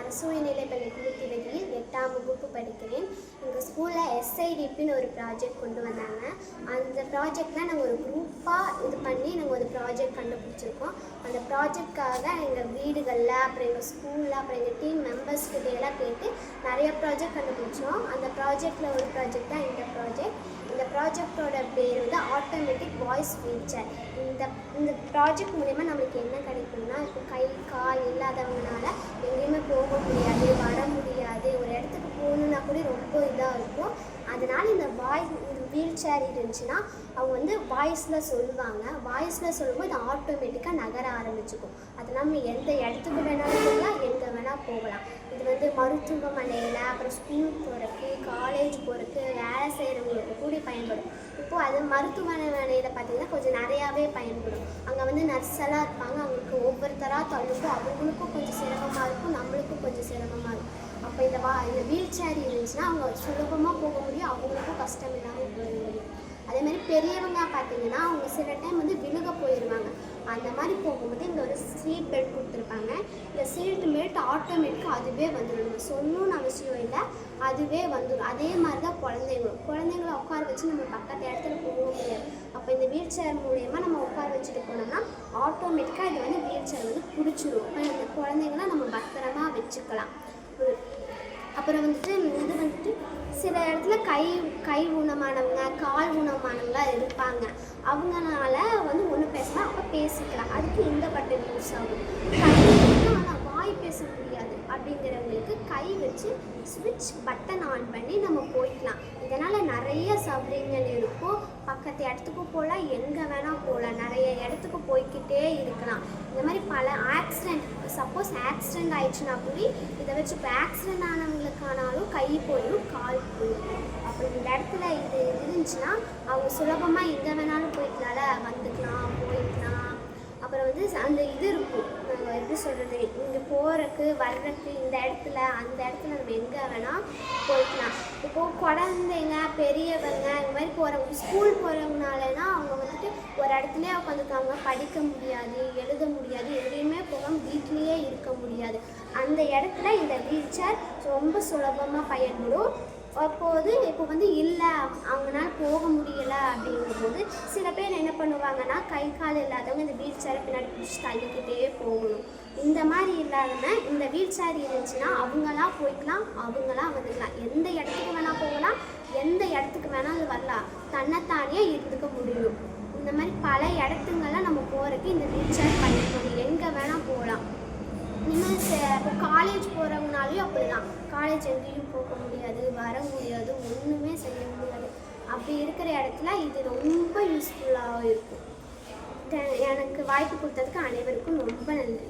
அரசு உயர்நிலைப்பள்ளி குமுத்திவெளியில் 8ஆம் வகுப்பு படிக்கிறேன். எங்கள் ஸ்கூலில் எஸ்ஐடிபின்னு ஒரு ப்ராஜெக்ட் கொண்டு வந்தாங்க. அந்த ப்ராஜெக்டில் நாங்கள் ஒரு குரூப்பாக இது பண்ணி நாங்கள் ஒரு ப்ராஜெக்ட் கண்டுபிடிச்சிருக்கோம். அந்த ப்ராஜெக்ட்காக எங்கள் வீடுகளில், அப்புறம் எங்கள் ஸ்கூலில், அப்புறம் எங்கள் டீம் மெம்பர்ஸ்கிட்டையெல்லாம் கேட்டு நிறைய ப்ராஜெக்ட் கண்டுபிடிச்சோம். அந்த ப்ராஜெக்டில் ஒரு ப்ராஜெக்ட் தான் இந்த ப்ராஜெக்ட். இந்த ப்ராஜெக்டோட பேர் வந்து ஆட்டோமேட்டிக் வாய்ஸ் வீல்சேர். இந்த ப்ராஜெக்ட் மூலமா நம்மளுக்கு என்ன கிடைக்கும்னா, இப்போ கை கால் இல்லாதவங்கனால எங்கேயுமே போக முடியாது, வர முடியாது, ஒரு இடத்துக்கு போகணுன்னா கூட ரொம்ப இதாக இருக்கும். அதனால் இந்த வீல் சேர் இருந்துச்சுன்னா அவங்க வந்து வாய்ஸில் சொல்லுவாங்க. வாய்ஸில் சொல்லும்போது இது ஆட்டோமேட்டிக்காக நகர ஆரம்பிச்சுக்கும். அது நம்ம எந்த இடத்துக்கு வேணாலும் போகலாம், எங்கே வேணால் போகலாம். இது வந்து மருத்துவமனையில், அப்புறம் ஸ்கூல் போகிறதுக்கு, காலேஜ் போகிறதுக்கு, வேலை செய்கிறவங்களுக்கு கூட பயன்படும். இப்போது அது மருத்துவமனையில் பார்த்திங்கன்னா கொஞ்சம் நிறையாவே பயன்படும். அங்கே வந்து நர்ஸெல்லாம் இருப்பாங்க. அவங்களுக்கு ஒவ்வொருத்தராக தள்ளுக்கும், அவங்களுக்கும் கொஞ்சம் சிரமமாக இருக்கும், நம்மளுக்கும் கொஞ்சம் சிரமமாக இருக்கும். அப்போ இந்த வீல் சேர் இருந்துச்சுன்னா அவங்க சுலபமாக போக முடியும், அவங்களுக்கும் கஷ்டம் இல்லாமல் போக முடியும். அதேமாதிரி பெரியவங்க பார்த்திங்கன்னா அவங்க சில டைம் வந்து விழுக போயிடுவாங்க. அந்த மாதிரி போகும்போது இங்கே ஒரு சீட் பெல்ட் கொடுத்துருப்பாங்க. இந்த சீட் பெல்ட் ஆட்டோமேட்டிக்காக அதுவே வந்துடும். நம்ம சொல்லணும்னு அவசியம் இல்லை, அதுவே வந்துடும். அதே மாதிரி தான் குழந்தைங்கள உட்கார வச்சு நம்ம பக்கத்து இடத்துல போக முடியாது. அப்போ இந்த வீல் சேர் மூலயமா நம்ம உட்கார வச்சுட்டு போனோம்னா ஆட்டோமேட்டிக்காக இது வந்து வீல் சேர் வந்து பிடிச்சிடும். இப்போ இந்த குழந்தைங்கள நம்ம பத்திரமா வச்சுக்கலாம். அப்புறம் வந்துட்டு இது வந்துட்டு சில இடத்துல கை ஊனமானவங்க, கால் ஊனமானவங்களாம் இருப்பாங்க. அவங்களால வந்து ஒன்று பேசினா அப்போ பேசிக்கலாம். அதுக்கு இந்த பட்டன் யூஸ் ஆகும். கை ஆனால் வாய் பேச முடியாது அப்படிங்கிறவங்களுக்கு கை வச்சு ஸ்விட்ச் பட்டன் ஆன் பண்ணி நம்ம போய்க்கலாம். இதனால் நிறைய சௌகரியங்கள் இருக்கும். பக்கத்து இடத்துக்கு போகலாம், எங்கே வேணால் போகலாம், நிறைய இடத்துக்கு போய்கிட்டே இருக்கலாம். இந்த மாதிரி பல சப்போஸ் ஆக்சிடெண்ட் ஆயிடுச்சுன்னா கூட இதை வச்சு இப்போ ஆக்சிடெண்ட் ஆனவங்களுக்கானாலும் கை போயிடும், கால் போயிடும். அப்படி இந்த இடத்துல இது இருந்துச்சுன்னா அவங்க சுலபமாக எங்கே வேணாலும் வந்துக்கலாம், போய்க்கலாம். அப்புறம் வந்து அந்த இது இருக்கும், எப்படி சொல்கிறது, இங்கே போகிறதுக்கு வர்றதுக்கு இந்த இடத்துல அந்த இடத்துல நம்ம எங்கே வேணால் போய்க்கலாம். இப்போது குழந்தைங்க, பெரியவங்க இந்த மாதிரி போகிறவங்க, ஸ்கூல் போகிறவங்கனாலனா அவங்க வந்துட்டு ஒரு இடத்துலையே உட்காந்துருக்காங்க, படிக்க முடியாது, எழுத முடியாது, எங்கேயுமே போகாமல் வீட்லேயே இருக்க முடியாது. அந்த இடத்துல இந்த வீல் சேர் ரொம்ப சுலபமாக பயன்படும். அப்போது இப்போ வந்து இல்லை, அவங்களால போக முடியலை அப்படிங்கும்போது சில பேர் என்ன பண்ணுவாங்கன்னா, கை கால் இல்லாதவங்க இந்த வீல் சேரை பின்னாடி பிடிச்சி தள்ளிக்கிட்டே போகணும். இந்த மாதிரி இல்லாமல் இந்த வீல் சேர் இருந்துச்சுன்னா அவங்களாம் போய்க்கலாம், அவங்களாம் வந்துக்கலாம். எந்த இடத்துக்கு வேணால் போகலாம், எந்த இடத்துக்கு வேணாலும் வரலாம், தன்னைத்தானே இருந்துக்க முடியும். இந்த மாதிரி பல இடத்துங்கெல்லாம் நம்ம போகிறதுக்கு இந்த வீல் சேர் பயன்படும். எங்கே வேணால் போகலாம். இன்னும் இப்போ காலேஜ் போகிறவங்கனாலையும் அப்படி தான். காலேஜ் எங்கேயும் போக முடியாது, வர முடியாது, ஒன்றுமே செய்ய முடியாது. அப்படி இருக்கிற இடத்துல இது ரொம்ப யூஸ்ஃபுல்லாக இருக்கும். எனக்கு வாய்ப்பு கொடுத்ததுக்கு அனைவருக்கும் ரொம்ப நன்றி.